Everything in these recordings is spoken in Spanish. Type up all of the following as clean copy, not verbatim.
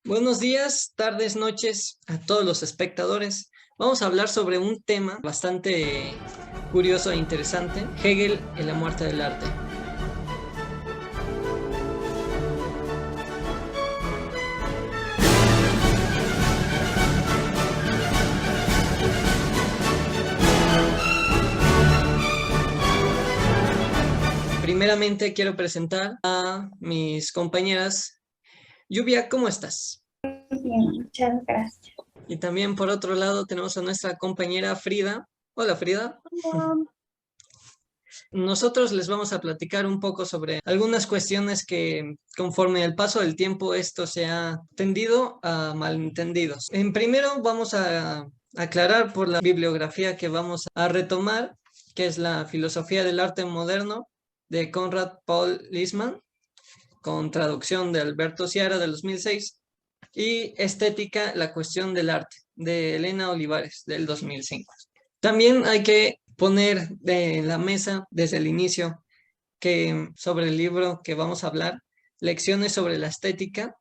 Buenos días, tardes, noches a todos los espectadores. Vamos a hablar sobre un tema bastante curioso e interesante, Hegel y la muerte del arte. Primeramente quiero presentar a mis compañeras. Lluvia, ¿cómo estás? Bien, muchas gracias. Y también por otro lado tenemos a nuestra compañera Frida. Hola Frida. Um, Nosotros les vamos a platicar un poco sobre algunas cuestiones que conforme el paso del tiempo esto se ha tendido a malentendidos. En primero vamos a aclarar por la bibliografía que vamos a retomar, que es la Filosofía del Arte Moderno de Conrad Paul Liessmann, con traducción de Alberto Ciara del 2006, y Estética, la cuestión del arte, de Elena Olivares del 2005. También hay que poner de la mesa desde el inicio que sobre el libro que vamos a hablar, Lecciones sobre la estética,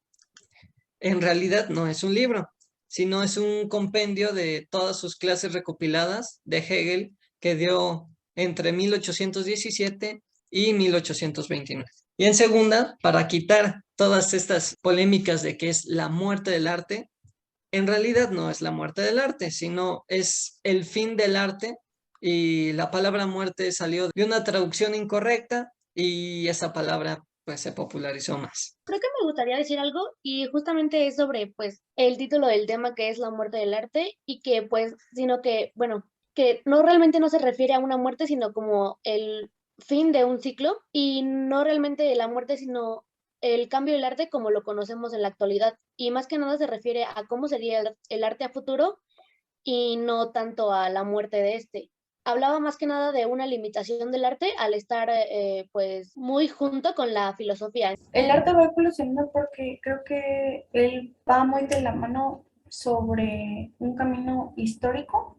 en realidad no es un libro, sino es un compendio de todas sus clases recopiladas de Hegel que dio entre 1817 y 1829. Y en segunda, para quitar todas estas polémicas de que es la muerte del arte, en realidad no es la muerte del arte, sino es el fin del arte, y la palabra muerte salió de una traducción incorrecta y esa palabra pues se popularizó más. Creo que me gustaría decir algo y justamente es sobre pues el título del tema que es la muerte del arte y que pues sino que bueno, que no realmente no se refiere a una muerte sino como el fin de un ciclo y no realmente la muerte sino el cambio del arte como lo conocemos en la actualidad y más que nada se refiere a cómo sería el arte a futuro y no tanto a la muerte de este. Hablaba más que nada de una limitación del arte al estar pues muy junto con la filosofía. El arte va evolucionando porque creo que él va muy de la mano sobre un camino histórico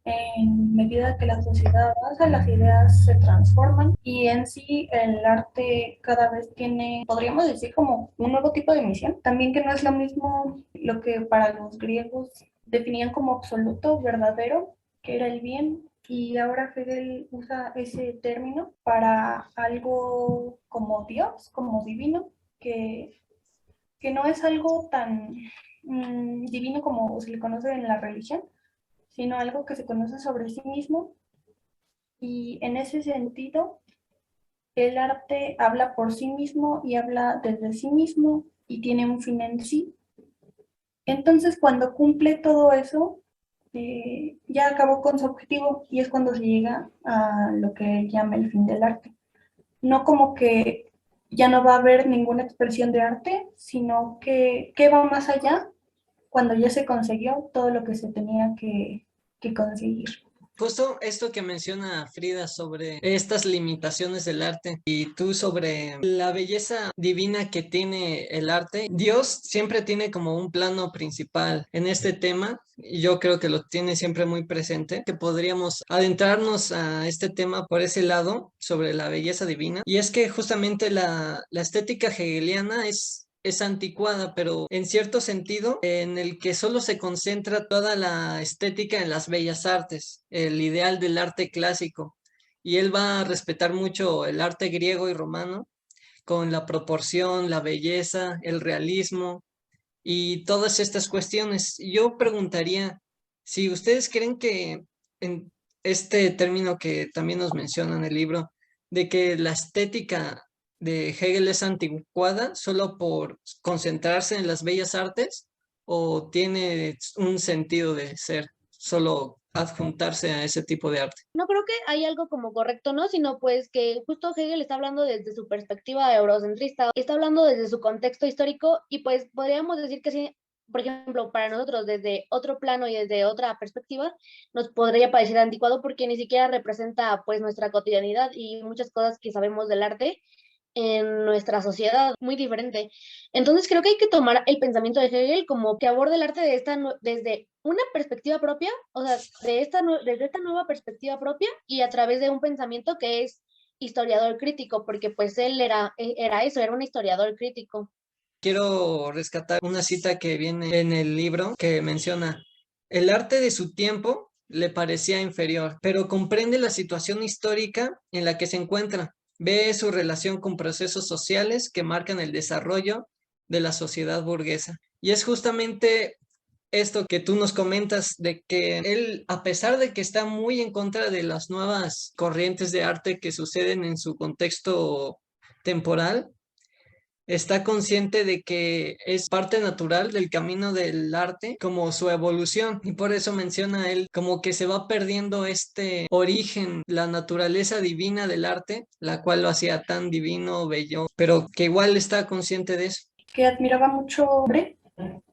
en medida que la sociedad avanza, las ideas se transforman y en sí el arte cada vez tiene, podríamos decir, como un nuevo tipo de misión. También que no es lo mismo lo que para los griegos definían como absoluto, verdadero, que era el bien, y ahora Hegel usa ese término para algo como Dios, como divino, que, que no es algo tan divino como se le conoce en la religión, sino algo que se conoce sobre sí mismo y en ese sentido el arte habla por sí mismo y habla desde sí mismo y tiene un fin en sí. Entonces cuando cumple todo eso, ya acabó con su objetivo y es cuando se llega a lo que él llama el fin del arte. No como que ya no va a haber ninguna expresión de arte, sino que va más allá cuando ya se consiguió todo lo que se tenía que conseguir. Justo esto que menciona Frida sobre estas limitaciones del arte y tú sobre la belleza divina que tiene el arte, Dios siempre tiene como un plano principal en este tema y yo creo que lo tiene siempre muy presente, que podríamos adentrarnos a este tema por ese lado sobre la belleza divina. Y es que justamente la estética hegeliana es anticuada, pero en cierto sentido, en el que solo se concentra toda la estética en las bellas artes, el ideal del arte clásico. Y él va a respetar mucho el arte griego y romano, con la proporción, la belleza, el realismo y todas estas cuestiones. Yo preguntaría si ustedes creen que en este término que también nos menciona en el libro, de que la estética de Hegel es anticuada solo por concentrarse en las bellas artes, o tiene un sentido de ser solo adjuntarse a ese tipo de arte. No creo que hay algo como correcto, ¿no? Sino pues que justo Hegel está hablando desde su perspectiva eurocentrista, está hablando desde su contexto histórico y pues podríamos decir que sí, por ejemplo, para nosotros desde otro plano y desde otra perspectiva nos podría parecer anticuado porque ni siquiera representa pues nuestra cotidianidad y muchas cosas que sabemos del arte en nuestra sociedad muy diferente. Entonces creo que hay que tomar el pensamiento de Hegel como que aborda el arte de desde una perspectiva propia, o sea, desde esta nueva perspectiva propia y a través de un pensamiento que es historiador crítico, porque pues él era eso, era un historiador crítico. quiero rescatar una cita que viene en el libro que menciona, el arte de su tiempo le parecía inferior, pero comprende la situación histórica en la que se encuentra, ve su relación con procesos sociales que marcan el desarrollo de la sociedad burguesa. Y es justamente esto que tú nos comentas de que él, a pesar de que está muy en contra de las nuevas corrientes de arte que suceden en su contexto temporal, está consciente de que es parte natural del camino del arte, como su evolución, y por eso menciona él como que se va perdiendo este origen, la naturaleza divina del arte, la cual lo hacía tan divino, bello, pero que igual está consciente de eso. Que admiraba mucho hombre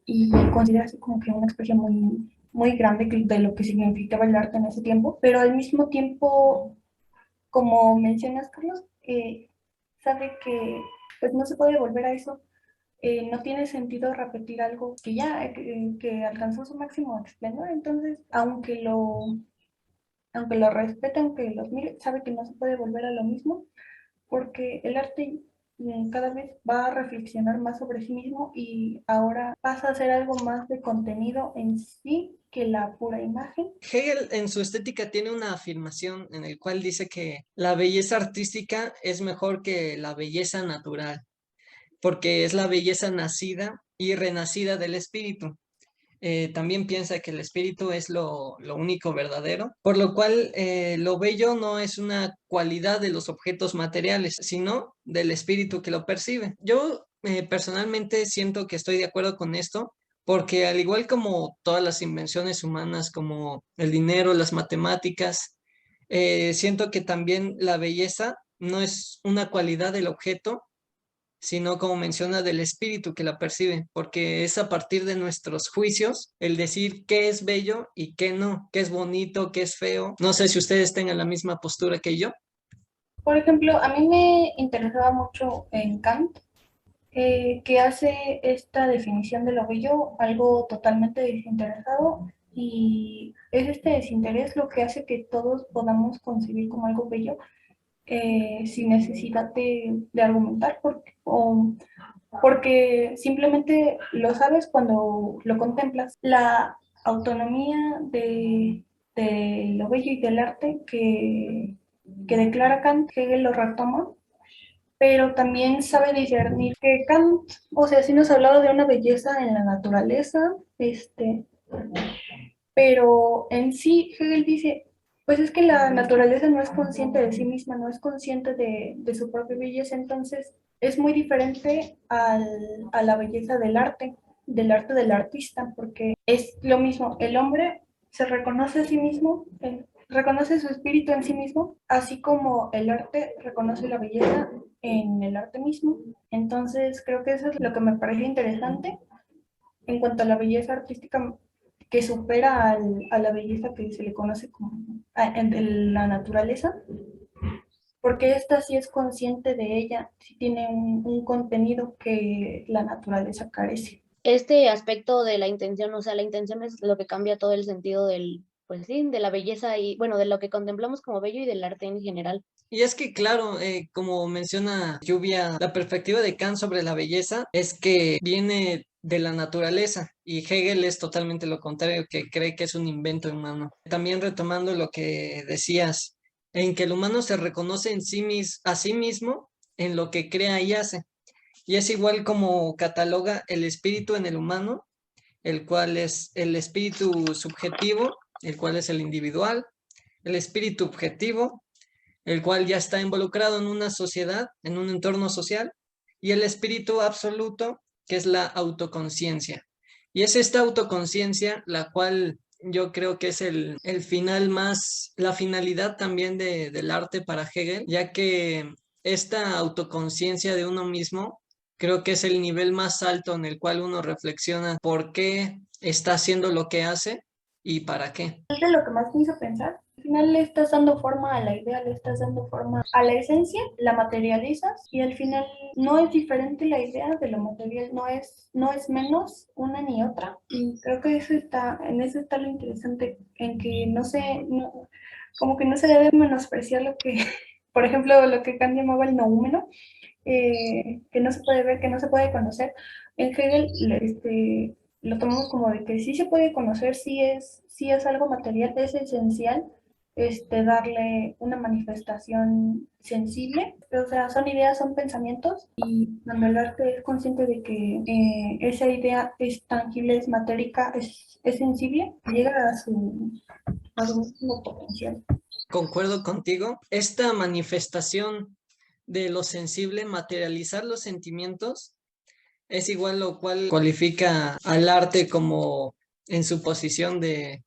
y considera así como que una expresión muy grande de lo que significaba el arte en ese tiempo, pero al mismo tiempo, como mencionas, Carlos, sabe que pues no se puede volver a eso. No tiene sentido repetir algo que ya, que alcanzó su máximo esplendor, entonces, aunque lo respete, aunque lo admire, sabe que no se puede volver a lo mismo, porque el arte cada vez va a reflexionar más sobre sí mismo y ahora pasa a ser algo más de contenido en sí que la pura imagen. Hegel en su estética tiene una afirmación en el cual dice que la belleza artística es mejor que la belleza natural, porque es la belleza nacida y renacida del espíritu. También piensa que el espíritu es lo único verdadero, por lo cual lo bello no es una cualidad de los objetos materiales, sino del espíritu que lo percibe. Yo personalmente siento que estoy de acuerdo con esto, porque al igual como todas las invenciones humanas, como el dinero, las matemáticas, siento que también la belleza no es una cualidad del objeto, sino como menciona del espíritu que la percibe, porque es a partir de nuestros juicios el decir qué es bello y qué no, qué es bonito, qué es feo. No sé si ustedes tengan la misma postura que yo. Por ejemplo, a mí me interesaba mucho en Kant, que hace esta definición de lo bello algo totalmente desinteresado y es este desinterés lo que hace que todos podamos concebir como algo bello sin necesidad de argumentar porque simplemente lo sabes cuando lo contemplas. La autonomía de lo bello y del arte que declara Kant, Hegel lo retoma, pero también sabe discernir que Kant, o sea, sí nos ha hablado de una belleza en la naturaleza, pero en sí Hegel dice, pues es que la naturaleza no es consciente de sí misma, no es consciente de su propia belleza, entonces es muy diferente a la belleza del arte del artista, porque es lo mismo, el hombre se reconoce a sí mismo, reconoce su espíritu en sí mismo, así como el arte reconoce la belleza en el arte mismo. Entonces creo que eso es lo que me parece interesante en cuanto a la belleza artística que supera a la belleza que se le conoce como en la naturaleza, porque esta sí es consciente de ella, sí tiene un contenido que la naturaleza carece. Este aspecto de la intención, o sea, la intención es lo que cambia todo el sentido del, pues sí, de la belleza y, bueno, de lo que contemplamos como bello y del arte en general. Y es que, claro, como menciona Lluvia, la perspectiva de Kant sobre la belleza es que viene de la naturaleza y Hegel es totalmente lo contrario, que cree que es un invento humano. También retomando lo que decías, en que el humano se reconoce en a sí mismo en lo que crea y hace. Y es igual como cataloga el espíritu en el humano, el cual es el espíritu subjetivo, el cual es el individual, el espíritu objetivo, el cual ya está involucrado en una sociedad, en un entorno social, y el espíritu absoluto, que es la autoconciencia. Y es esta autoconciencia la cual yo creo que es el final más, la finalidad también del arte para Hegel, ya que esta autoconciencia de uno mismo creo que es el nivel más alto en el cual uno reflexiona por qué está haciendo lo que hace y para qué. Es de lo que más me hizo pensar. Al final le estás dando forma a la idea, le estás dando forma a la esencia, la materializas y al final no es diferente la idea de lo material, no es menos una ni otra. Y creo que en eso está lo interesante, en que como que no se debe menospreciar lo que, por ejemplo, lo que Kant llamaba el noúmeno, que no se puede ver, que no se puede conocer. En Hegel lo tomamos como de que sí se puede conocer, sí es algo material, es esencial darle una manifestación sensible, o sea, son ideas, son pensamientos, y cuando el arte es consciente de que esa idea es tangible, es matérica, es sensible, llega a su máximo potencial. Concuerdo contigo. Esta manifestación de lo sensible, materializar los sentimientos, es igual lo cual cualifica al arte como en su posición de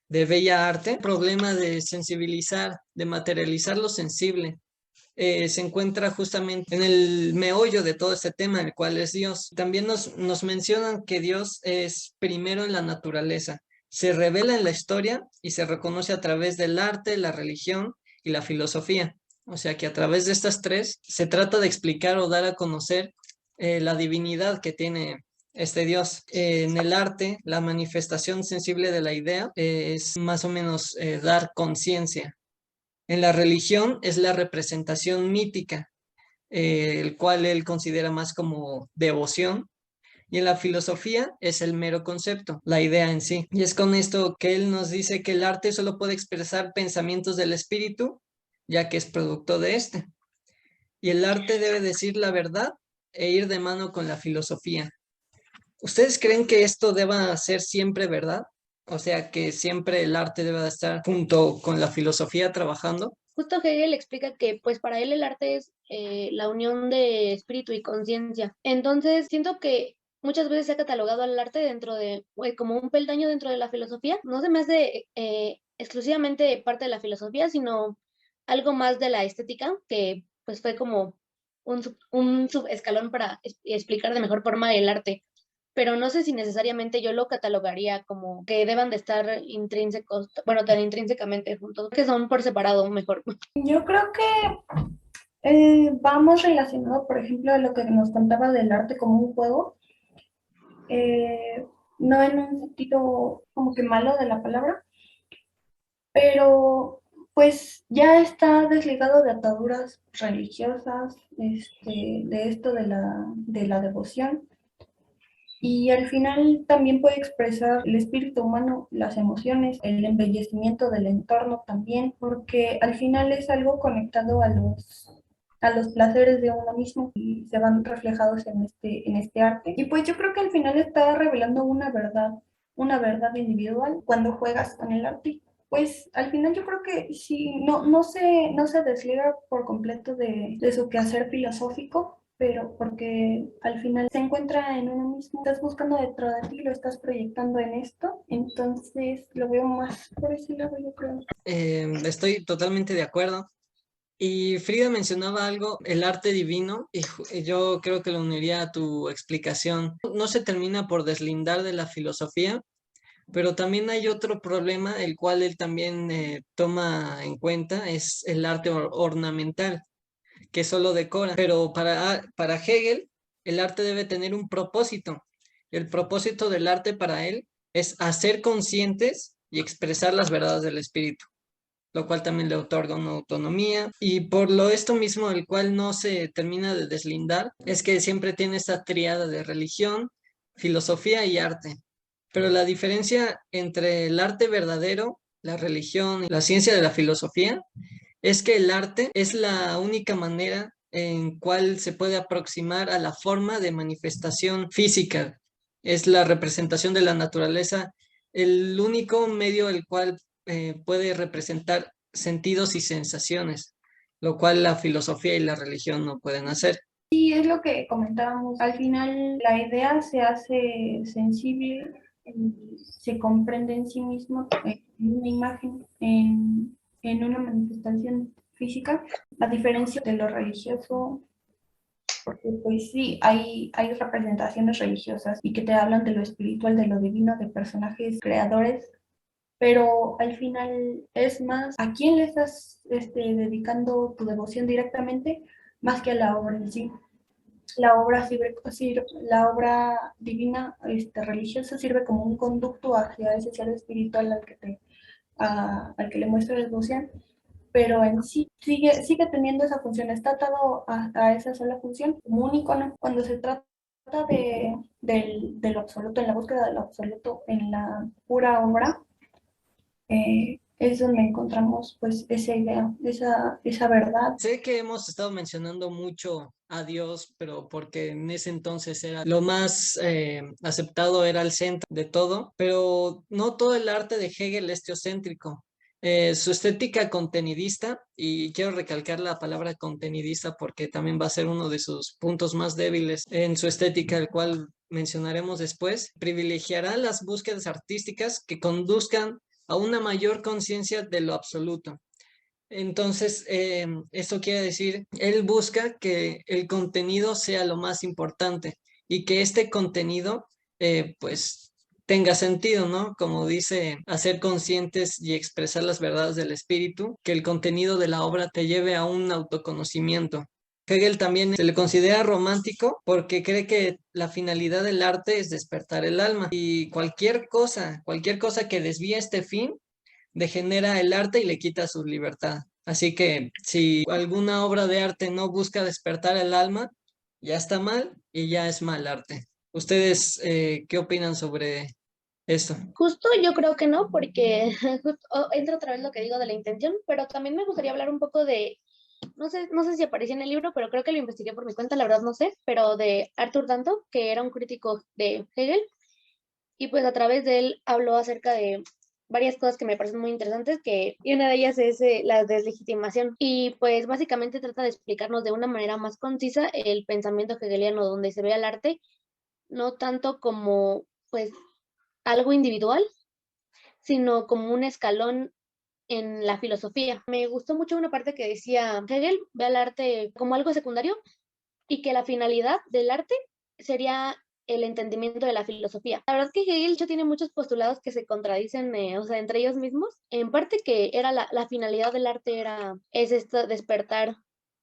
bella arte. El problema de sensibilizar, de materializar lo sensible, se encuentra justamente en el meollo de todo este tema, el cual es Dios. También nos mencionan que Dios es primero en la naturaleza, se revela en la historia y se reconoce a través del arte, la religión y la filosofía. O sea que a través de estas tres se trata de explicar o dar a conocer la divinidad que tiene este Dios. En el arte, la manifestación sensible de la idea es más o menos dar conciencia. En la religión es la representación mítica, el cual él considera más como devoción. Y en la filosofía es el mero concepto, la idea en sí. Y es con esto que él nos dice que el arte solo puede expresar pensamientos del espíritu, ya que es producto de este. Y el arte debe decir la verdad e ir de mano con la filosofía. ¿Ustedes creen que esto deba ser siempre verdad? O sea, que siempre el arte debe estar junto con la filosofía trabajando. Justo Hegel explica que pues para él el arte es la unión de espíritu y conciencia. Entonces siento que muchas veces se ha catalogado al arte dentro de, como un peldaño dentro de la filosofía. No se me hace exclusivamente parte de la filosofía, sino algo más de la estética, que pues fue como un subescalón para explicar de mejor forma el arte, pero no sé si necesariamente yo lo catalogaría como que deban de estar intrínsecos, bueno, tan intrínsecamente juntos, que son por separado mejor. Yo creo que va más relacionado, por ejemplo, a lo que nos contaba del arte como un juego, eh, no en un sentido como que malo de la palabra, pero pues ya está desligado de ataduras religiosas, de esto de la devoción. Y al final también puede expresar el espíritu humano, las emociones, el embellecimiento del entorno también, porque al final es algo conectado a los placeres de uno mismo y se van reflejados en este arte. Y pues yo creo que al final está revelando una verdad individual cuando juegas con el arte. Pues al final yo creo que sí, no se desliga por completo de su quehacer filosófico, pero porque al final se encuentra en uno mismo, estás buscando dentro de ti, lo estás proyectando en esto, entonces lo veo más por ese lado, yo creo. Estoy totalmente de acuerdo. Y Frida mencionaba algo, el arte divino, y yo creo que lo uniría a tu explicación. No se termina por deslindar de la filosofía, pero también hay otro problema, el cual él también toma en cuenta, es el arte ornamental, que solo decora. Pero para Hegel, el arte debe tener un propósito. El propósito del arte para él es hacer conscientes y expresar las verdades del espíritu, lo cual también le otorga una autonomía. Y por lo esto mismo, el cual no se termina de deslindar, es que siempre tiene esta tríada de religión, filosofía y arte. Pero la diferencia entre el arte verdadero, la religión y la ciencia de la filosofía es que el arte es la única manera en cual se puede aproximar a la forma de manifestación física. Es la representación de la naturaleza, el único medio el cual puede representar sentidos y sensaciones, lo cual la filosofía y la religión no pueden hacer. Y es lo que comentábamos, al final la idea se hace sensible, se comprende en sí mismo, en una imagen, en una manifestación física, a diferencia de lo religioso, porque pues sí, hay representaciones religiosas y que te hablan de lo espiritual, de lo divino, de personajes creadores, pero al final es más a quién le estás dedicando tu devoción directamente, más que a la obra en sí. La obra divina, religiosa, sirve como un conducto hacia ese ser espiritual al que le muestras devoción, pero en sí sigue teniendo esa función, está atado a esa sola función como un icono. Cuando se trata de lo absoluto, en la búsqueda de lo absoluto, en la pura obra, es donde encontramos pues esa idea, esa verdad. Sé que hemos estado mencionando mucho a Dios, pero porque en ese entonces era lo más aceptado, era el centro de todo, pero no todo el arte de Hegel es teocéntrico. Su estética contenidista, y quiero recalcar la palabra contenidista porque también va a ser uno de sus puntos más débiles en su estética, el cual mencionaremos después, privilegiará las búsquedas artísticas que conduzcan a una mayor conciencia de lo absoluto. Entonces, esto quiere decir, él busca que el contenido sea lo más importante y que este contenido, pues, tenga sentido, ¿no? Como dice, hacer conscientes y expresar las verdades del espíritu, que el contenido de la obra te lleve a un autoconocimiento. Hegel también se le considera romántico porque cree que la finalidad del arte es despertar el alma y cualquier cosa que desvíe este fin, degenera el arte y le quita su libertad. Así que si alguna obra de arte no busca despertar el alma, ya está mal y ya es mal arte. ¿Ustedes qué opinan sobre esto? Justo yo creo que no, porque entra otra vez lo que digo de la intención, pero también me gustaría hablar un poco de, no sé si aparecía en el libro, pero creo que lo investigué por mi cuenta, la verdad no sé, pero de Arthur Danto, que era un crítico de Hegel, y pues a través de él habló acerca de varias cosas que me parecen muy interesantes, y una de ellas es la deslegitimación, y pues básicamente trata de explicarnos de una manera más concisa el pensamiento hegeliano, donde se ve al arte no tanto como pues algo individual, sino como un escalón en la filosofía. Me gustó mucho una parte que decía Hegel ve al arte como algo secundario y que la finalidad del arte sería el entendimiento de la filosofía. La verdad es que Hegel ya tiene muchos postulados que se contradicen, o sea, entre ellos mismos. En parte que era la finalidad del arte es esto, despertar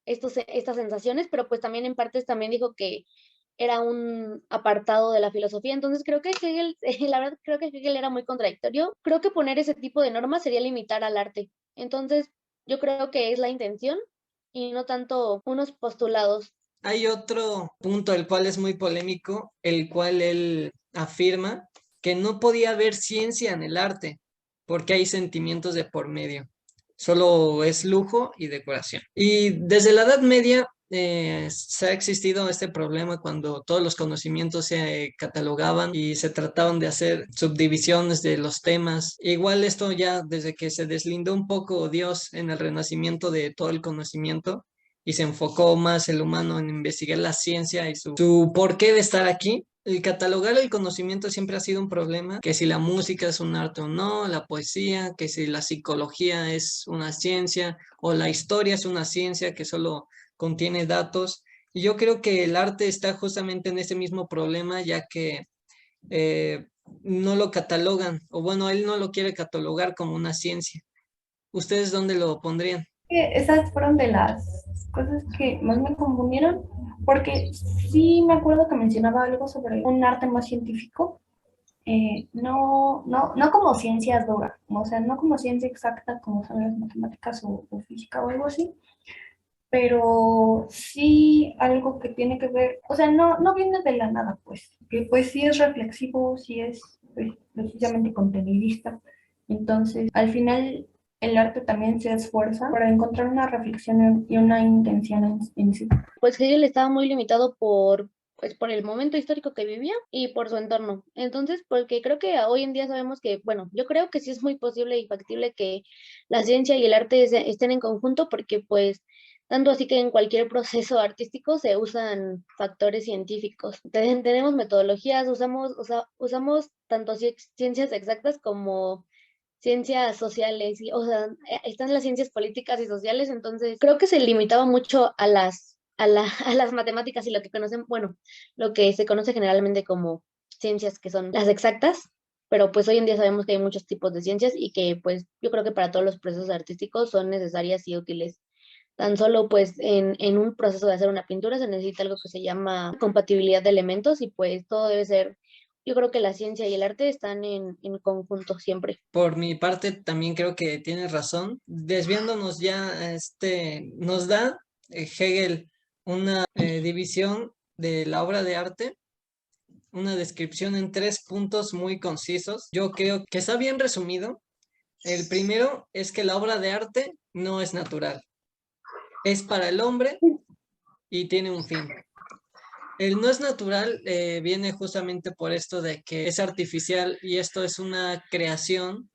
estas sensaciones, pero pues también en partes también dijo que era un apartado de la filosofía. Entonces creo que Hegel, la verdad creo que Hegel era muy contradictorio. Creo que poner ese tipo de normas sería limitar al arte. Entonces yo creo que es la intención y no tanto unos postulados. Hay otro punto el cual es muy polémico, el cual él afirma que no podía haber ciencia en el arte porque hay sentimientos de por medio. Solo es lujo y decoración. Y desde la Edad Media se ha existido este problema cuando todos los conocimientos se catalogaban y se trataban de hacer subdivisiones de los temas. Igual esto ya desde que se deslindó un poco Dios en el renacimiento de todo el conocimiento y se enfocó más el humano en investigar la ciencia y su porqué de estar aquí. El catalogar el conocimiento siempre ha sido un problema, que si la música es un arte o no, la poesía, que si la psicología es una ciencia o la historia es una ciencia que solo contiene datos. Y yo creo que el arte está justamente en ese mismo problema, ya que eh, no lo catalogan, o bueno, él no lo quiere catalogar como una ciencia. ¿Ustedes dónde lo pondrían? Esas fueron de las cosas que más me confundieron, porque sí me acuerdo que mencionaba algo sobre un arte más científico, no como ciencia dura, o sea, no como ciencia exacta como son las matemáticas o física o algo así, pero sí algo que tiene que ver, o sea, no viene de la nada, pues, que pues sí es reflexivo, sí es pues, precisamente contenidista. Entonces, al final, el arte también se esfuerza para encontrar una reflexión y una intención en sí. Pues Hegel estaba muy limitado pues, por el momento histórico que vivía y por su entorno. Entonces, porque creo que hoy en día sabemos que, bueno, yo creo que sí es muy posible y factible que la ciencia y el arte estén en conjunto porque pues tanto así que en cualquier proceso artístico se usan factores científicos. Tenemos metodologías, usamos tanto ciencias exactas como ciencias sociales, o sea, están las ciencias políticas y sociales, entonces creo que se limitaba mucho a las matemáticas y lo que conocen, bueno, lo que se conoce generalmente como ciencias que son las exactas, pero pues hoy en día sabemos que hay muchos tipos de ciencias y que pues yo creo que para todos los procesos artísticos son necesarias y útiles. Tan solo pues en un proceso de hacer una pintura se necesita algo que se llama compatibilidad de elementos y pues todo debe ser yo creo que la ciencia y el arte están en conjunto siempre. Por mi parte, también creo que tienes razón. Desviándonos ya, nos da Hegel una división de la obra de arte, una descripción en 3 puntos muy concisos. Yo creo que está bien resumido. El primero es que la obra de arte no es natural, es para el hombre y tiene un fin. El no es natural viene justamente por esto de que es artificial y esto es una creación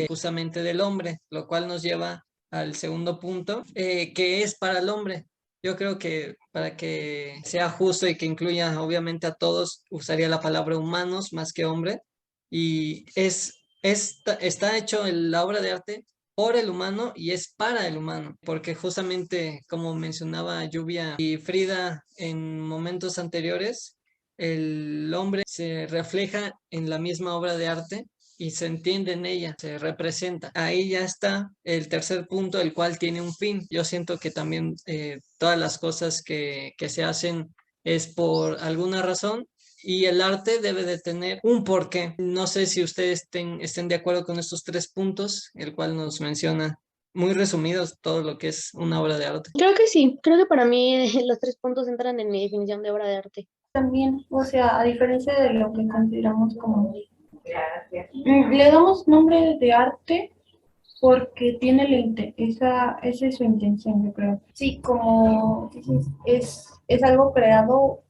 justamente del hombre, lo cual nos lleva al segundo punto, que es para el hombre. Yo creo que para que sea justo y que incluya obviamente a todos, usaría la palabra humanos más que hombre. Y está hecho en la obra de arte por el humano y es para el humano, porque justamente como mencionaba Lluvia y Frida en momentos anteriores, el hombre se refleja en la misma obra de arte y se entiende en ella, se representa. Ahí ya está el tercer punto, el cual tiene un fin. Yo siento que también todas las cosas que se hacen es por alguna razón y el arte debe de tener un porqué. No sé si ustedes estén de acuerdo con estos 3 puntos, el cual nos menciona muy resumidos todo lo que es una obra de arte. Creo que sí, creo que para mí los 3 puntos entran en mi definición de obra de arte. También, o sea, a diferencia de lo que consideramos como... Le damos nombre de arte porque tiene esa es su intención, yo creo. Sí, como dices, es algo creado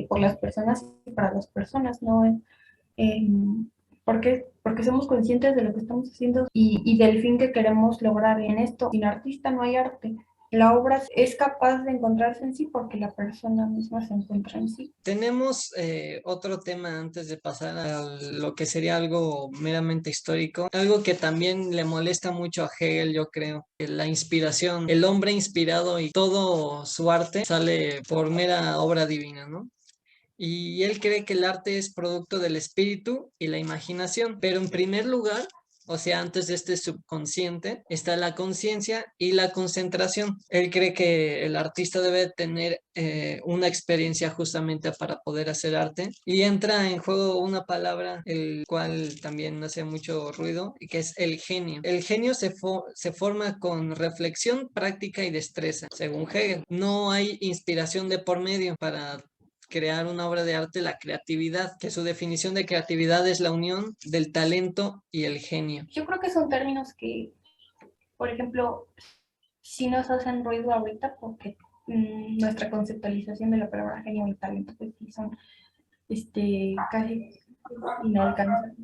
por las personas y para las personas, ¿no? Eh, porque somos conscientes de lo que estamos haciendo y del fin que queremos lograr en esto. Sin artista no hay arte. La obra es capaz de encontrarse en sí porque la persona misma se encuentra en sí. Tenemos otro tema antes de pasar a lo que sería algo meramente histórico, algo que también le molesta mucho a Hegel, yo creo, la inspiración, el hombre inspirado y todo su arte sale por mera obra divina, ¿no? Y él cree que el arte es producto del espíritu y la imaginación, pero en primer lugar, o sea, antes de este subconsciente, está la conciencia y la concentración. Él cree que el artista debe tener una experiencia justamente para poder hacer arte y entra en juego una palabra, el cual también hace mucho ruido, y que es el genio. El genio se forma con reflexión, práctica y destreza, según Hegel. No hay inspiración de por medio para crear una obra de arte, la creatividad, que su definición de creatividad es la unión del talento y el genio. Yo creo que son términos que, por ejemplo, sí nos hacen ruido ahorita porque nuestra conceptualización de la palabra genio y talento pues sí son casi inalcanzables.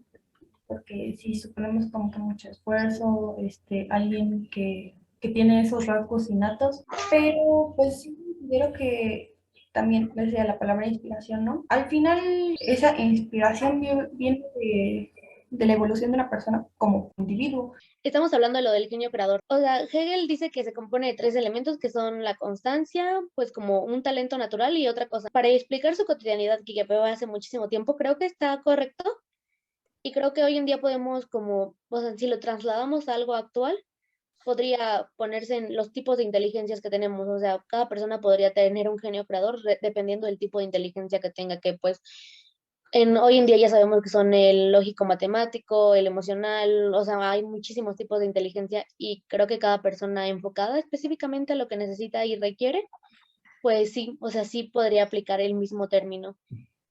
Porque si suponemos como que mucho esfuerzo, alguien que tiene esos rasgos innatos, pero pues sí considero que también decía la palabra inspiración, ¿no? Al final esa inspiración viene de la evolución de una persona como individuo. Estamos hablando de lo del genio creador. O sea, Hegel dice que se compone de 3 elementos que son la constancia, pues como un talento natural y otra cosa. Para explicar su cotidianidad que llevó hace muchísimo tiempo, creo que está correcto. Y creo que hoy en día podemos como, o sea, si lo trasladamos a algo actual, podría ponerse en los tipos de inteligencias que tenemos. O sea, cada persona podría tener un genio creador dependiendo del tipo de inteligencia que tenga, que pues hoy en día ya sabemos que son el lógico matemático, el emocional, o sea, hay muchísimos tipos de inteligencia y creo que cada persona enfocada específicamente a lo que necesita y requiere, pues sí, o sea, sí podría aplicar el mismo término.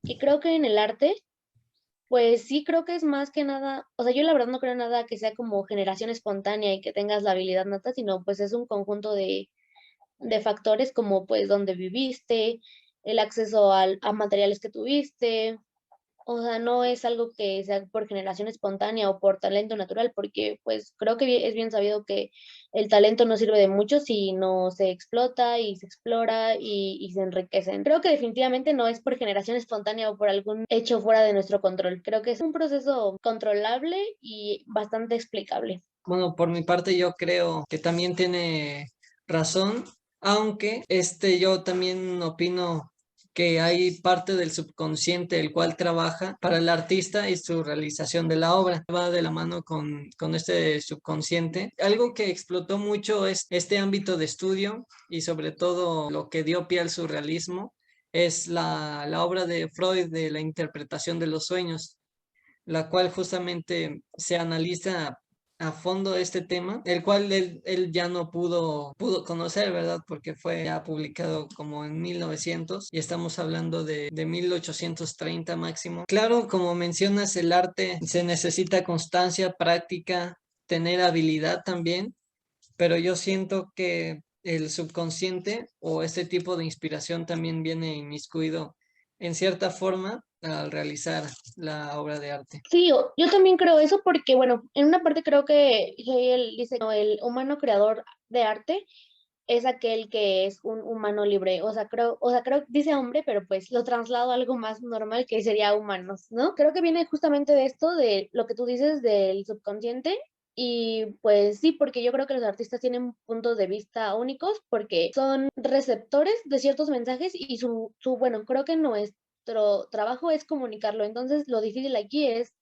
Y creo que en el arte, pues sí creo que es más que nada, o sea, yo la verdad no creo nada que sea como generación espontánea y que tengas la habilidad nata, sino pues es un conjunto de factores como pues dónde viviste, el acceso a materiales que tuviste, o sea, no es algo que sea por generación espontánea o por talento natural, porque pues creo que es bien sabido que el talento no sirve de mucho si no se explota y se explora y se enriquecen. Creo que definitivamente no es por generación espontánea o por algún hecho fuera de nuestro control. Creo que es un proceso controlable y bastante explicable. Bueno, por mi parte yo creo que también tiene razón, aunque yo también opino que hay parte del subconsciente el cual trabaja para el artista y su realización de la obra. Va de la mano con este subconsciente. Algo que explotó mucho es este ámbito de estudio y sobre todo lo que dio pie al surrealismo es la obra de Freud de la interpretación de los sueños, la cual justamente se analiza a fondo este tema, el cual él ya no pudo conocer, ¿verdad? Porque fue ya publicado como en 1900 y estamos hablando de 1830 máximo. Claro, como mencionas, el arte se necesita constancia, práctica, tener habilidad también, pero yo siento que el subconsciente o este tipo de inspiración también viene inmiscuido en cierta forma al realizar la obra de arte. Sí, yo también creo eso porque, bueno, en una parte creo que Hegel dice, no, el humano creador de arte es aquel que es un humano libre. O sea, creo, dice hombre, pero pues lo traslado a algo más normal que sería humanos, ¿no? Creo que viene justamente de esto, de lo que tú dices del subconsciente. Y pues sí, porque yo creo que los artistas tienen puntos de vista únicos porque son receptores de ciertos mensajes y bueno, creo que nuestro trabajo es comunicarlo. Entonces, lo difícil aquí es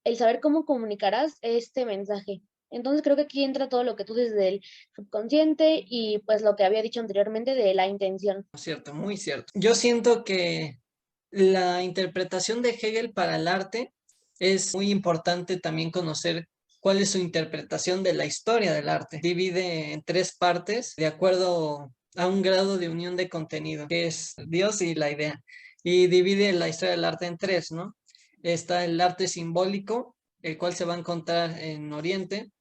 el saber cómo comunicarás este mensaje. Entonces creo que aquí entra todo lo que tú dices del subconsciente y pues lo que había dicho anteriormente de la intención. Cierto, muy cierto. Yo siento que la interpretación de Hegel para el arte es muy importante también conocer cuál es su interpretación de la historia del arte. Divide en tres partes de acuerdo a un grado de unión de contenido, que es Dios y la idea. Y divide la historia del arte en tres, ¿no? Está el arte simbólico, el cual se va a encontrar en Oriente,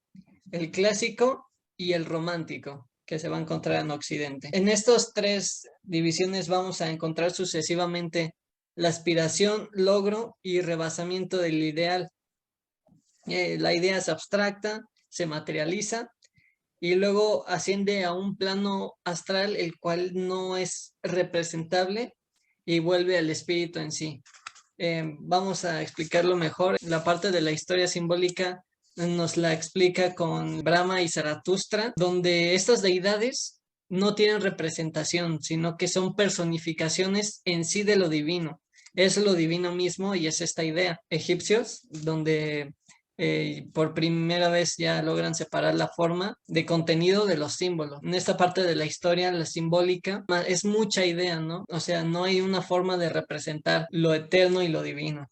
el clásico y el romántico, que se va a encontrar en Occidente. En estas tres divisiones vamos a encontrar sucesivamente la aspiración, logro y rebasamiento del ideal. La idea es abstracta, se materializa y luego asciende a un plano astral, el cual no es representable y vuelve al espíritu en sí. Vamos a explicarlo mejor. La parte de la historia simbólica nos la explica con Brahma y Zaratustra, donde estas deidades no tienen representación, sino que son personificaciones en sí de lo divino. Es lo divino mismo y es esta idea. Egipcios, donde por primera vez ya logran separar la forma de contenido de los símbolos. En esta parte de la historia, la simbólica, es mucha idea, ¿no? O sea, no hay una forma de representar lo eterno y lo divino.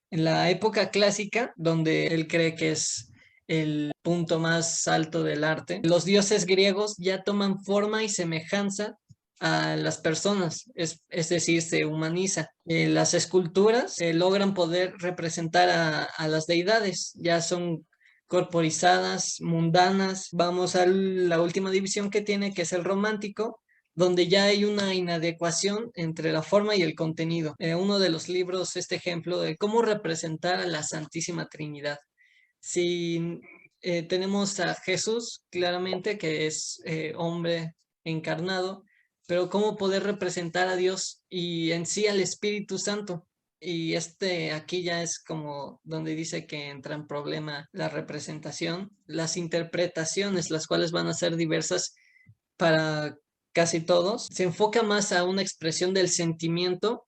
En la época clásica, donde él cree que es el punto más alto del arte, los dioses griegos ya toman forma y semejanza a las personas, es decir, se humaniza. Las esculturas logran poder representar a las deidades, ya son corporizadas, mundanas. Vamos a la última división que tiene, que es el romántico, donde ya hay una inadecuación entre la forma y el contenido. Uno de los libros, este ejemplo de cómo representar a la Santísima Trinidad. Si tenemos a Jesús, claramente, que es hombre encarnado, pero cómo poder representar a Dios y en sí al Espíritu Santo. Y aquí ya es como donde dice que entra en problema la representación, las interpretaciones, las cuales van a ser diversas para casi todos. Se enfoca más a una expresión del sentimiento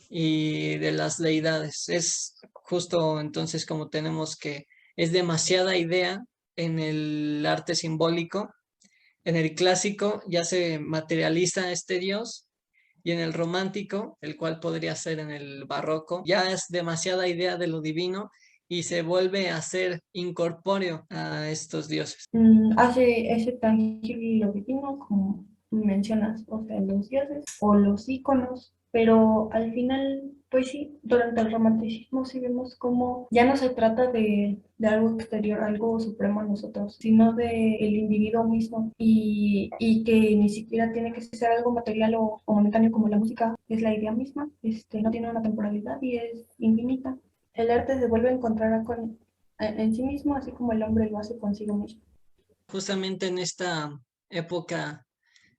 y de las deidades. Es justo entonces como tenemos que es demasiada idea en el arte simbólico. En el clásico ya se materializa este dios y en el romántico, el cual podría ser en el barroco, ya es demasiada idea de lo divino y se vuelve a ser incorpóreo a estos dioses. Hace ese tangible lo divino, como tú mencionas, o sea, los dioses o los íconos, pero al final, pues sí, durante el romanticismo sí vemos como ya no se trata de algo exterior, algo supremo a nosotros, sino de el individuo mismo y que ni siquiera tiene que ser algo material o momentáneo como la música, es la idea misma, no tiene una temporalidad y es infinita. El arte se vuelve a encontrar en sí mismo, así como el hombre lo hace consigo mismo. Justamente en esta época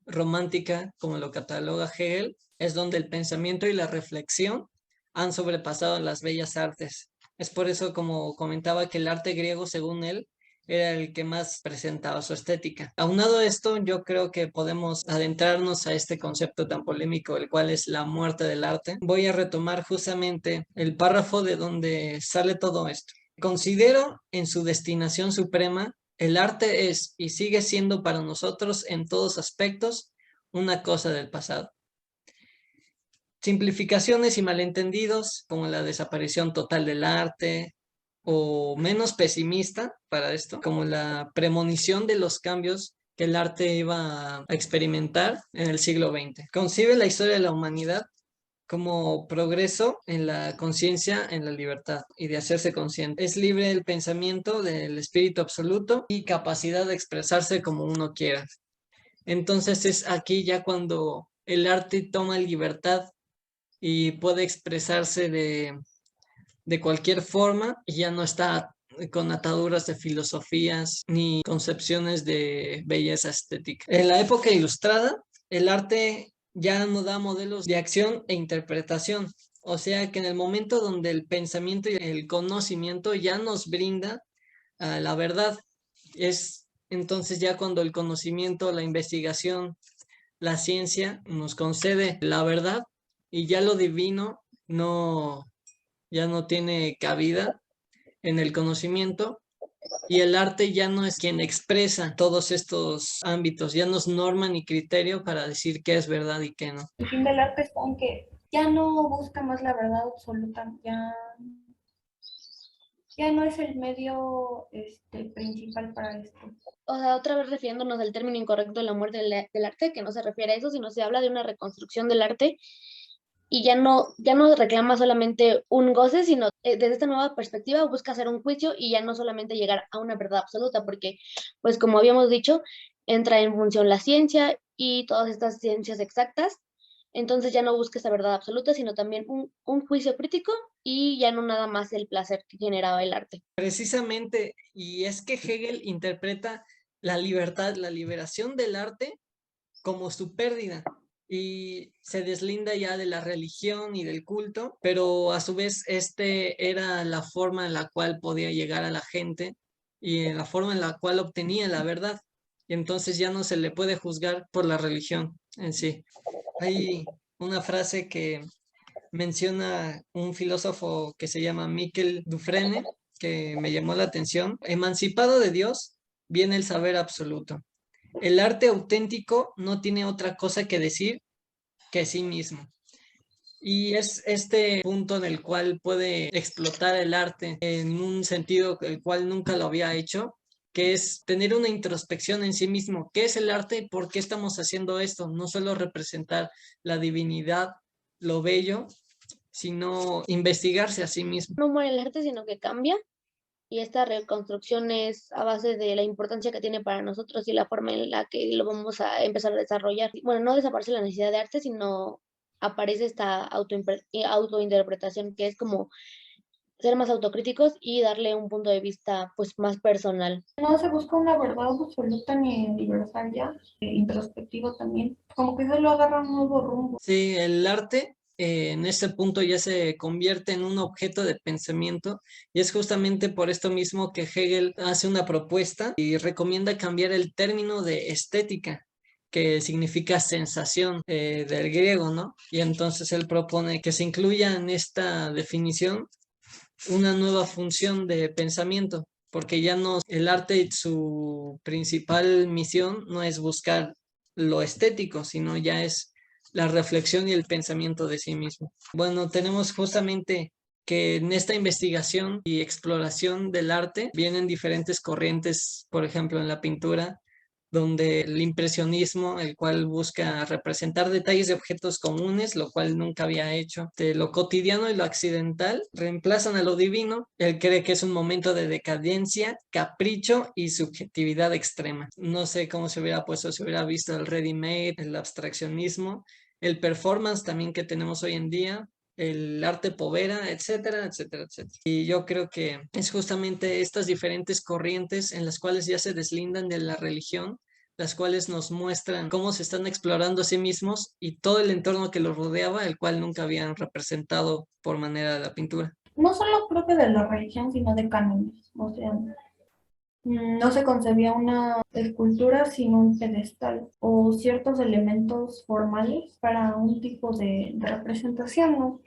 romántica, como lo cataloga Hegel, es donde el pensamiento y la reflexión han sobrepasado las bellas artes. Es por eso, como comentaba, que el arte griego, según él, era el que más presentaba su estética. Aunado a esto, yo creo que podemos adentrarnos a este concepto tan polémico, el cual es la muerte del arte. Voy a retomar justamente el párrafo de donde sale todo esto. Considero en su destinación suprema, el arte es y sigue siendo para nosotros en todos aspectos una cosa del pasado. simplificaciones y malentendidos, como la desaparición total del arte, o menos pesimista para esto, como la premonición de los cambios que el arte iba a experimentar en el siglo XX. Concibe la historia de la humanidad como progreso en la conciencia, en la libertad y de hacerse consciente. Es libre el pensamiento del espíritu absoluto y capacidad de expresarse como uno quiera. Entonces es aquí ya cuando el arte toma libertad y puede expresarse de cualquier forma y ya no está con ataduras de filosofías ni concepciones de belleza estética. En la época ilustrada, el arte ya no da modelos de acción e interpretación. O sea que en el momento donde el pensamiento y el conocimiento ya nos brinda la verdad, es entonces ya cuando el conocimiento, la investigación, la ciencia nos concede la verdad y ya lo divino ya no tiene cabida en el conocimiento y el arte ya no es quien expresa todos estos ámbitos, ya no es norma ni criterio para decir qué es verdad y qué no. El fin del arte está en que ya no busca más la verdad absoluta, ya no es el medio principal para esto. O sea, otra vez refiriéndonos al término incorrecto de la muerte del arte, que no se refiere a eso, sino se habla de una reconstrucción del arte y ya no reclama solamente un goce, sino desde esta nueva perspectiva busca hacer un juicio y ya no solamente llegar a una verdad absoluta, porque, pues como habíamos dicho, entra en función la ciencia y todas estas ciencias exactas, entonces ya no busca esa verdad absoluta, sino también un juicio crítico y ya no nada más el placer que generaba el arte. Precisamente, y es que Hegel interpreta la libertad, la liberación del arte como su pérdida y se deslinda ya de la religión y del culto, pero a su vez era la forma en la cual podía llegar a la gente y en la forma en la cual obtenía la verdad. Y entonces ya no se le puede juzgar por la religión en sí. Hay una frase que menciona un filósofo que se llama Michel Dufresne, que me llamó la atención. Emancipado de Dios viene el saber absoluto. El arte auténtico no tiene otra cosa que decir que sí mismo. Y es este punto en el cual puede explotar el arte en un sentido el cual nunca lo había hecho, que es tener una introspección en sí mismo. ¿Qué es el arte y por qué estamos haciendo esto? No solo representar la divinidad, lo bello, sino investigarse a sí mismo. No muere el arte, sino que cambia y esta reconstrucción es a base de la importancia que tiene para nosotros y la forma en la que lo vamos a empezar a desarrollar. Bueno, no desaparece la necesidad de arte, sino aparece esta autointerpretación que es como ser más autocríticos y darle un punto de vista pues más personal. No se busca una verdad absoluta ni universal ya, introspectivo también, como que solo agarra un nuevo rumbo. Sí, el arte en este punto ya se convierte en un objeto de pensamiento y es justamente por esto mismo que Hegel hace una propuesta y recomienda cambiar el término de estética, que significa sensación del griego, ¿no? Y entonces él propone que se incluya en esta definición una nueva función de pensamiento, porque ya no, el arte, su principal misión no es buscar lo estético, sino ya es la reflexión y el pensamiento de sí mismo. Bueno, tenemos justamente que en esta investigación y exploración del arte vienen diferentes corrientes, por ejemplo, en la pintura, donde el impresionismo, el cual busca representar detalles de objetos comunes, lo cual nunca había hecho, de lo cotidiano y lo accidental, reemplazan a lo divino. Él cree que es un momento de decadencia, capricho y subjetividad extrema. No sé cómo se hubiera puesto, se hubiera visto el ready-made, el abstraccionismo, el performance también que tenemos hoy en día, el arte povera, etcétera, etcétera, etcétera. Y yo creo que es justamente estas diferentes corrientes en las cuales ya se deslindan de la religión, las cuales nos muestran cómo se están explorando a sí mismos y todo el entorno que los rodeaba, el cual nunca habían representado por manera de la pintura. No solo propio de la religión, sino de cánones, o sea, no se concebía una escultura sin un pedestal o ciertos elementos formales para un tipo de representación, ¿no?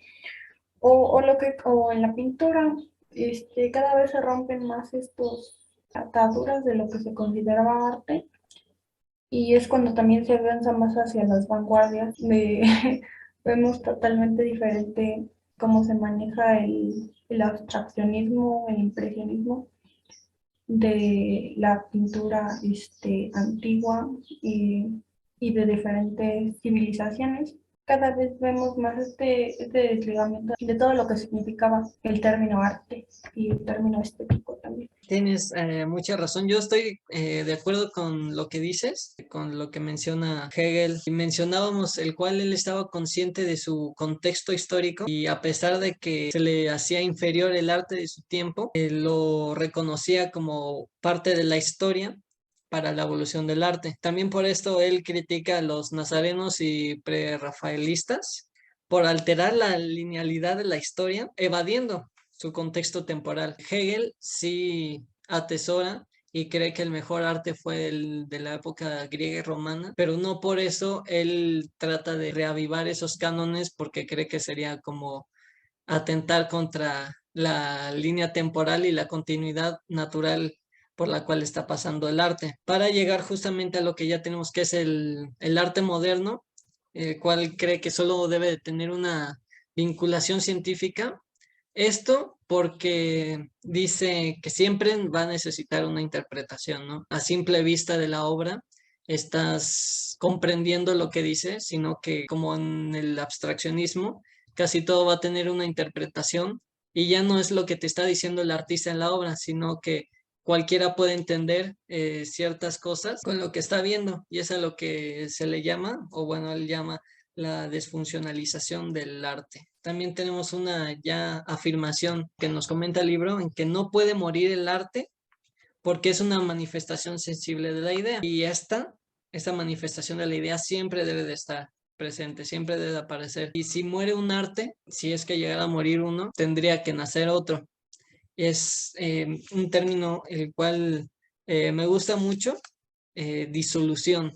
O en la pintura, cada vez se rompen más estos ataduras de lo que se consideraba arte y es cuando también se avanza más hacia las vanguardias de vemos totalmente diferente cómo se maneja el abstraccionismo, el impresionismo de la pintura antigua y de diferentes civilizaciones. Cada vez vemos más este desligamiento de todo lo que significaba el término arte y el término estético también. Tienes mucha razón. Yo estoy de acuerdo con lo que dices, con lo que menciona Hegel. Y mencionábamos el cual él estaba consciente de su contexto histórico y a pesar de que se le hacía inferior el arte de su tiempo, lo reconocía como parte de la historia para la evolución del arte. También por esto él critica a los nazarenos y prerrafaelistas por alterar la linealidad de la historia, evadiendo su contexto temporal. Hegel sí atesora y cree que el mejor arte fue el de la época griega y romana, pero no por eso él trata de reavivar esos cánones porque cree que sería como atentar contra la línea temporal y la continuidad natural por la cual está pasando el arte. Para llegar justamente a lo que ya tenemos, que es el arte moderno, el cual cree que solo debe de tener una vinculación científica. Esto porque dice que siempre va a necesitar una interpretación, ¿no? A simple vista de la obra estás comprendiendo lo que dice, sino que como en el abstraccionismo, casi todo va a tener una interpretación y ya no es lo que te está diciendo el artista en la obra, sino que cualquiera puede entender ciertas cosas con lo que está viendo y es a lo que se le llama, o bueno, él llama la desfuncionalización del arte. También tenemos una ya afirmación que nos comenta el libro en que no puede morir el arte porque es una manifestación sensible de la idea y esta manifestación de la idea siempre debe de estar presente, siempre debe de aparecer. Y si muere un arte, si es que llegara a morir uno, tendría que nacer otro. Es un término el cual me gusta mucho, disolución.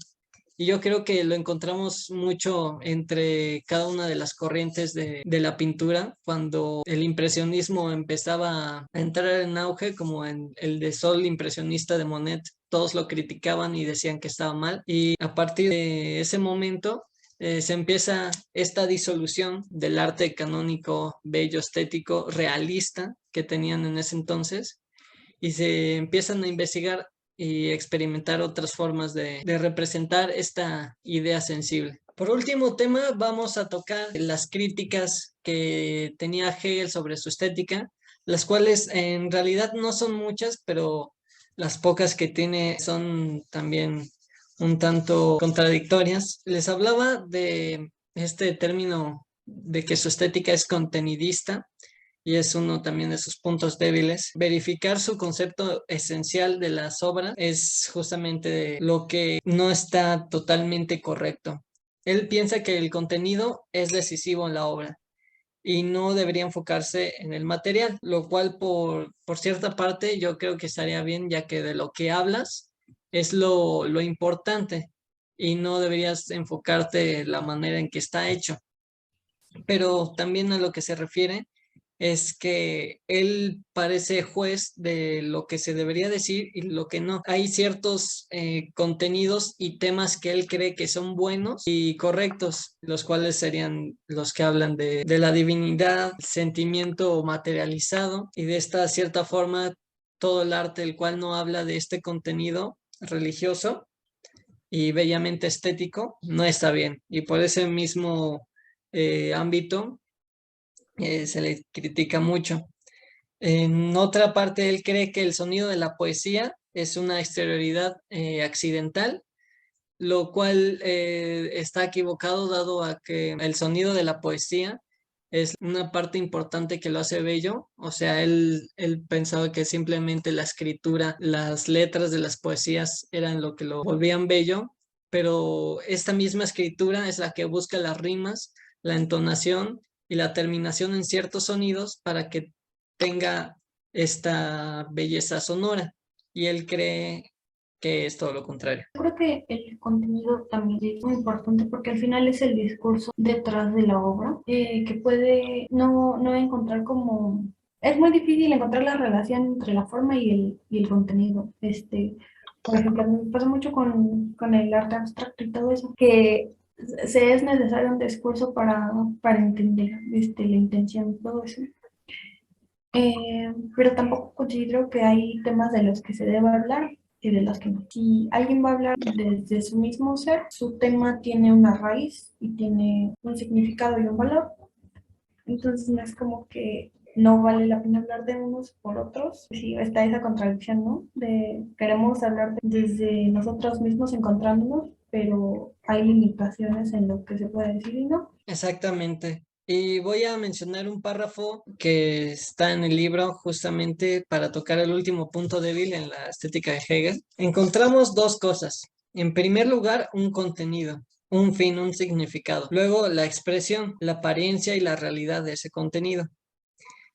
Y yo creo que lo encontramos mucho entre cada una de las corrientes de la pintura, cuando el impresionismo empezaba a entrar en auge, como en el de Sol impresionista de Monet, todos lo criticaban y decían que estaba mal. Y a partir de ese momento se empieza esta disolución del arte canónico, bello, estético, realista que tenían en ese entonces y se empiezan a investigar y experimentar otras formas de representar esta idea sensible. Por último tema, vamos a tocar las críticas que tenía Hegel sobre su estética, las cuales en realidad no son muchas, pero las pocas que tiene son también un tanto contradictorias. Les hablaba de este término de que su estética es contenidista, y es uno también de sus puntos débiles. Verificar su concepto esencial de las obras es justamente lo que no está totalmente correcto. Él piensa que el contenido es decisivo en la obra y no debería enfocarse en el material, lo cual por cierta parte yo creo que estaría bien, ya que de lo que hablas es lo importante y no deberías enfocarte en la manera en que está hecho. Pero también a lo que se refiere es que él parece juez de lo que se debería decir y lo que no. Hay ciertos contenidos y temas que él cree que son buenos y correctos, los cuales serían los que hablan de la divinidad, sentimiento materializado y de esta cierta forma todo el arte el cual no habla de este contenido religioso y bellamente estético no está bien. Y por ese mismo ámbito se le critica mucho. En otra parte, él cree que el sonido de la poesía es una exterioridad accidental, lo cual está equivocado dado a que el sonido de la poesía es una parte importante que lo hace bello. O sea, él pensaba que simplemente la escritura, las letras de las poesías eran lo que lo volvían bello, pero esta misma escritura es la que busca las rimas, la entonación y la terminación en ciertos sonidos para que tenga esta belleza sonora. Y él cree que es todo lo contrario. Creo que el contenido también es muy importante porque al final es el discurso detrás de la obra que puede no encontrar como... Es muy difícil encontrar la relación entre la forma y el contenido. Por ejemplo, me pasa mucho con el arte abstracto y todo eso, que se es necesario un esfuerzo para entender la intención y todo eso. Pero tampoco considero que hay temas de los que se deba hablar y de los que no. Si alguien va a hablar desde su mismo ser, su tema tiene una raíz y tiene un significado y un valor. Entonces no es como que no vale la pena hablar de unos por otros. Sí, está esa contradicción, ¿no? De queremos hablar desde nosotros mismos encontrándonos, pero hay limitaciones en lo que se puede decir y no. Exactamente. Y voy a mencionar un párrafo que está en el libro justamente para tocar el último punto débil en la estética de Hegel. Encontramos dos cosas. En primer lugar, un contenido, un fin, un significado. Luego, la expresión, la apariencia y la realidad de ese contenido.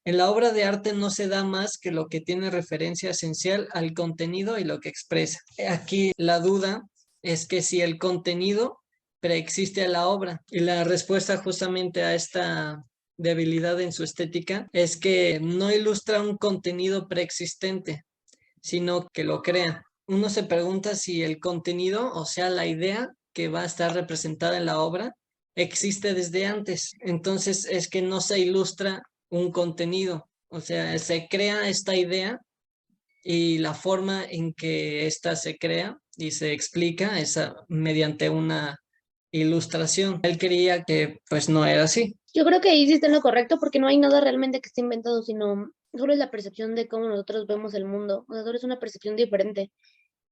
En la obra de arte no se da más que lo que tiene referencia esencial al contenido y lo que expresa. Aquí la duda es que si el contenido preexiste a la obra, y la respuesta justamente a esta debilidad en su estética es que no ilustra un contenido preexistente, sino que lo crea. Uno se pregunta si el contenido, o sea, la idea que va a estar representada en la obra, existe desde antes. Entonces es que no se ilustra un contenido, o sea, se crea esta idea y la forma en que ésta se crea y se explica es mediante una ilustración. Él creía que pues no era así. Yo creo que ahí sí está en lo correcto porque no hay nada realmente que esté inventado, sino solo es la percepción de cómo nosotros vemos el mundo. O sea, solo es una percepción diferente.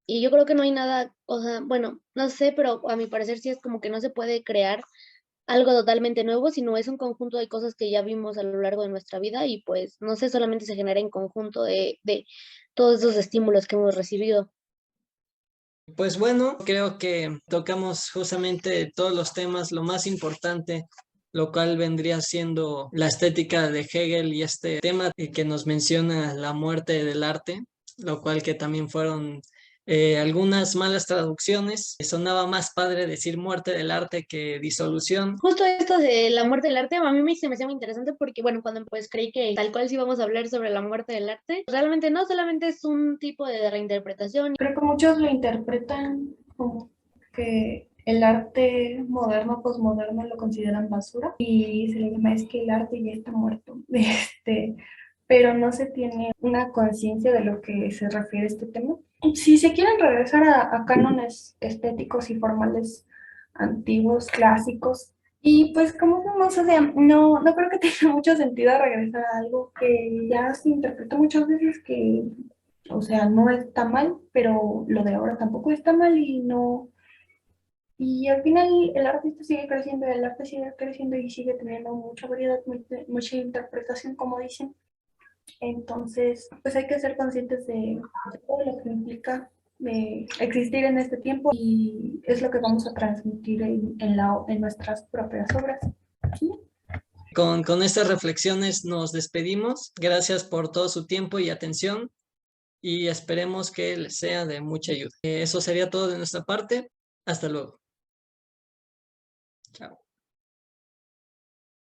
Y yo creo que no hay nada, o sea, bueno, no sé, pero a mi parecer sí es como que no se puede crear algo totalmente nuevo, sino es un conjunto de cosas que ya vimos a lo largo de nuestra vida y pues no sé, solamente se genera en conjunto de todos esos estímulos que hemos recibido. Pues bueno, creo que tocamos justamente todos los temas, lo más importante, lo cual vendría siendo la estética de Hegel y este tema que nos menciona la muerte del arte, lo cual que también fueron algunas malas traducciones. Sonaba más padre decir muerte del arte que disolución. Justo esto de la muerte del arte, a mí se me hacía muy interesante porque, bueno, cuando pues creí que tal cual sí íbamos a hablar sobre la muerte del arte, realmente no, solamente es un tipo de reinterpretación. Creo que muchos lo interpretan como que el arte moderno, posmoderno lo consideran basura y se le llama es que el arte ya está muerto. Pero no se tiene una conciencia de lo que se refiere a este tema. Si se quieren regresar a cánones estéticos y formales antiguos, clásicos, y pues como no sé, no creo que tenga mucho sentido regresar a algo que ya se interpretó muchas veces que, o sea, no está mal, pero lo de ahora tampoco está mal y no, y al final el artista sigue creciendo, el arte sigue creciendo y sigue teniendo mucha variedad, mucha interpretación, como dicen. Entonces, pues hay que ser conscientes de todo lo que implica existir en este tiempo y es lo que vamos a transmitir en nuestras propias obras. ¿Sí? Con estas reflexiones nos despedimos. Gracias por todo su tiempo y atención y esperemos que les sea de mucha ayuda. Eso sería todo de nuestra parte. Hasta luego. Chao.